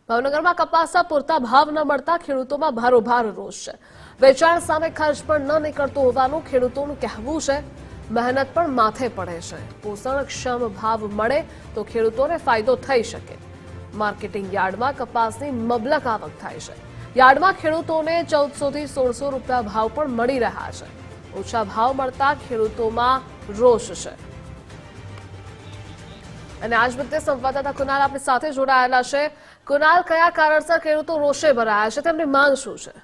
ભાવનગરમાં કપાસના પૂરતા ભાવ ન મળતા ખેડૂતોમાં ભારોભાર રોષ છે। વેચાણ સામે ખર્ચ પણ ન નીકળતો હોવાનું ખેડૂતોનું કહેવું છે। મહેનત પણ માથે પડે છે। પોષણક્ષમ ભાવ મળે તો ખેડૂતોને ફાયદો થઈ શકે। માર્કેટિંગ યાર્ડમાં કપાસની મબલક આવક થાય છે। યાર્ડમાં ખેડૂતોને 1400 થી 1600 રૂપિયા ભાવ પણ મળી રહ્યા છે। ઓછા ભાવ મળતા ખેડૂતોમાં રોષ છે। અને આજ મુદ્દે સંવાદદાતા કુનાલ આપણી સાથે જોડાયેલા છે। કુનાલ, કયા કારણસર ખેડૂતો રોષે ભરાયા છે, તેમની માંગ શું છે?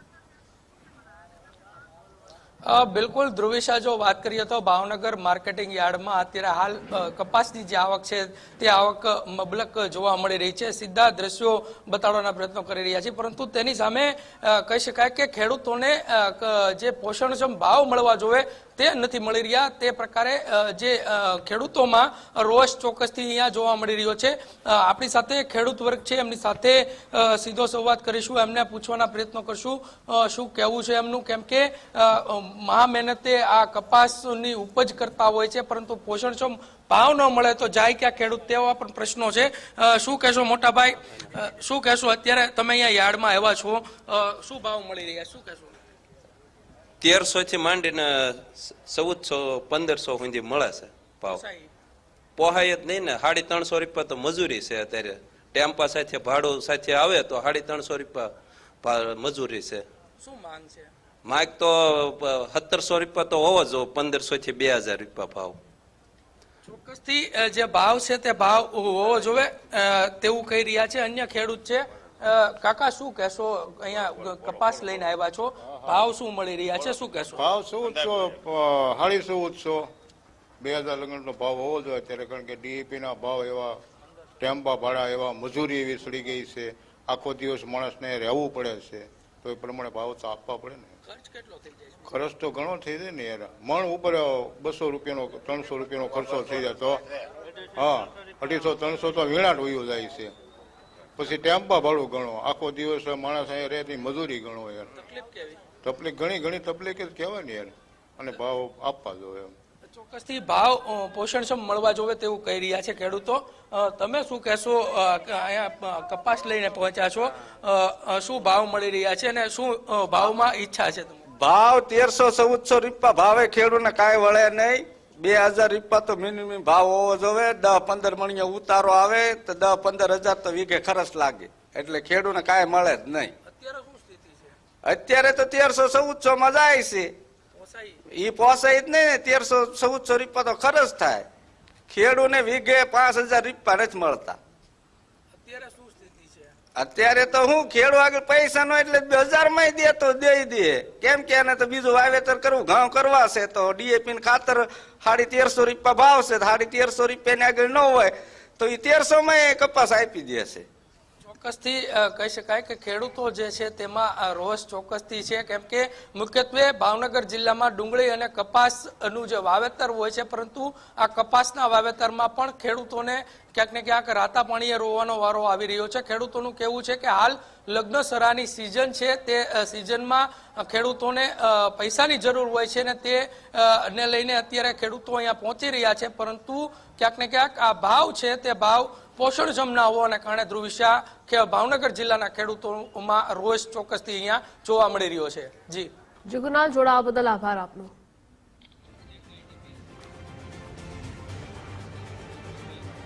બિલકુલ ધ્રુવિશા, જો વાત કરીએ તો ભાવનગર માર્કેટિંગ યાર્ડમાં અત્યારે હાલ કપાસની જે આવક છે તે આવક મબલક જોવા મળી રહી છે। સીધા દ્રશ્યો બતાડવાના પ્રયત્નો કરી રહ્યા છે, પરંતુ તેની સામે કહી શકાય કે ખેડૂતોને જે પોષણક્ષમ ભાવ મળવા જોઈએ તે નથી મળી રહ્યા। તે પ્રકારે જે ખેડૂતોમાં રોષ ચોક્કસથી અહીંયા જોવા મળી રહ્યો છે। આપણી સાથે ખેડૂત વર્ગ છે, એમની સાથે સીધો સંવાદ કરીશું, એમને પૂછવાના પ્રયત્નો કરશું શું કહેવું છે એમનું, કેમ કે મહા મહેનતે આ કપાસની ઉપજ કરતા હોય છે, પરંતુ પોષણક્ષમ ભાવ ન મળે તો જાય ક્યાં ખેડૂત, તેવા પણ પ્રશ્નો છે। શું કહેશો મોટાભાઈ, શું કહેશો? અત્યારે તમે અહીંયા યાર્ડમાં આવ્યા છો, શું ભાવ મળી રહ્યા, શું કહેશો? 1300 થી માંડીને 1400-1500 સુધી મળે છે ભાવ। પોહાય જ નહીં ને। 350 રૂપિયા તો મજૂરી છે અત્યારે। ટેમ્પા સાથે ભાડું સાથે આવે તો 350 રૂપિયા મજૂરી છે। શું માંગ છે? માંગ તો 1700 રૂપિયા તો હોવો જોઈએ, 1500 થી 2000 રૂપિયા ભાવ। ચોક્કસથી જે ભાવ છે તે ભાવ હોવો જોઈએ તેવું કહી રહ્યા છે અન્ય ખેડૂત છે। કાકા, શું કહેશો? અહીંયા કપાસ લઈને આવ્યા છો, ભાવ શું મળી રહ્યા છે, શું કહેશો? ભાવ 1450 2000 લગ્નનો ભાવ હોવો જોઈએ અત્યારે, કારણ કે ડીએપી ના ભાવ એવા, ટેમ્પા ભાડા એવા, મજૂરી એવી સડી ગઈ છે। આખો દિવસ માણસને રહેવું પડે છે, તો એ પ્રમાણે ભાવ તો આપવા પડે ને। ખર્ચ કેટલો થઈ જાય છે? ખર્ચ તો ઘણો થઈ જાય ને યાર। મણ ઉપર 200 રૂપિયાનો 300 રૂપિયાનો ખર્ચો થઈ જાય તો 250-300 તો વીણાટ વયું જાય છે। પછી ટેમ્પા ભાડું ગણો, આખો દિવસ માણસ અહીંયા રહેતી મજૂરી ગણો યાર। તકલીફ કેવી? તકલીફ ઘણી તકલીફ જ કહેવાય ને યાર, અને ભાવ આપવા જોઈએ એમ। ચોક્કસથી ભાવ પોષણક્ષમ મળવા જોઈએ તેવું કહી રહ્યા છે ખેડૂતો। તમે શું કહેશો? અહીંયા કપાસ લઈને પહોંચ્યા છો, શું ભાવ મળી રહ્યા છે અને શું ભાવમાં ઈચ્છા છે? ભાવ 1300-1400 રૂપિયા ભાવે ખેડૂતને કાંઈ વળે નહીં। 2000 રૂપિયા તો મિનિમમ ભાવ હોવો જોઈએ। 10-15 મણીએ ઉતારો આવે તો 10-15 હજાર તો વીઘે ખર્ચ લાગે, એટલે ખેડૂતને કાંઈ મળે જ નહીં। અત્યારે શું સ્થિતિ છે? અત્યારે તો 1300-1400 માં જાય છે, એ પોસાય જ નહીં ને। 1300-1400 રૂપિયા તો ખર્ચ થાય, ખેડૂતને વીઘે 5000 રૂપિયા નથી મળતા। અત્યારે શું સ્થિતિ છે? અત્યારે તો હું ખેડૂત આગળ પૈસા નો એટલે 1000 માં દે તો દે, કેમ કે એને તો બીજું વાવેતર કરવું, ઘઉં કરવા છે તો ડીએપી ખાતર 1350 રૂપિયા ભાવ છે, 1350 રૂપિયાની આગળ ન હોય તો એ 1300 માં કપાસ આપી દેશે। ચોક્કસથી કહી શકાય કે ખેડૂતો જે છે તેમાં રોષ ચોક્કસથી છે, કેમ કે મુખ્યત્વે ભાવનગર જિલ્લામાં ડુંગળી અને કપાસનું જે વાવેતર હોય છે, પરંતુ આ કપાસના વાવેતરમાં પણ ખેડૂતોને ક્યાંક ને ક્યાંક રાતા પાણીએ રોવાનો વારો આવી રહ્યો છે। ખેડૂતોનું કહેવું છે કે હાલ લગ્ન સરાની સિઝન છે, તે સિઝનમાં ખેડૂતોને પૈસાની જરૂર હોય છે ને તે ને લઈને અત્યારે ખેડૂતો અહીંયા પહોંચી રહ્યા છે, પરંતુ ક્યાંક ને ક્યાંક આ ભાવ છે તે ભાવ પોષણક્ષમ ના હોવાને કારણે ધ્રુવિશા ભાવનગર જિલ્લાના ખેડૂતોમાં રોષ ચોક્કસથી અહીંયા જોવા મળી રહ્યો છે। જી કુનાલ, જોડાવા બદલ આભાર આપનો।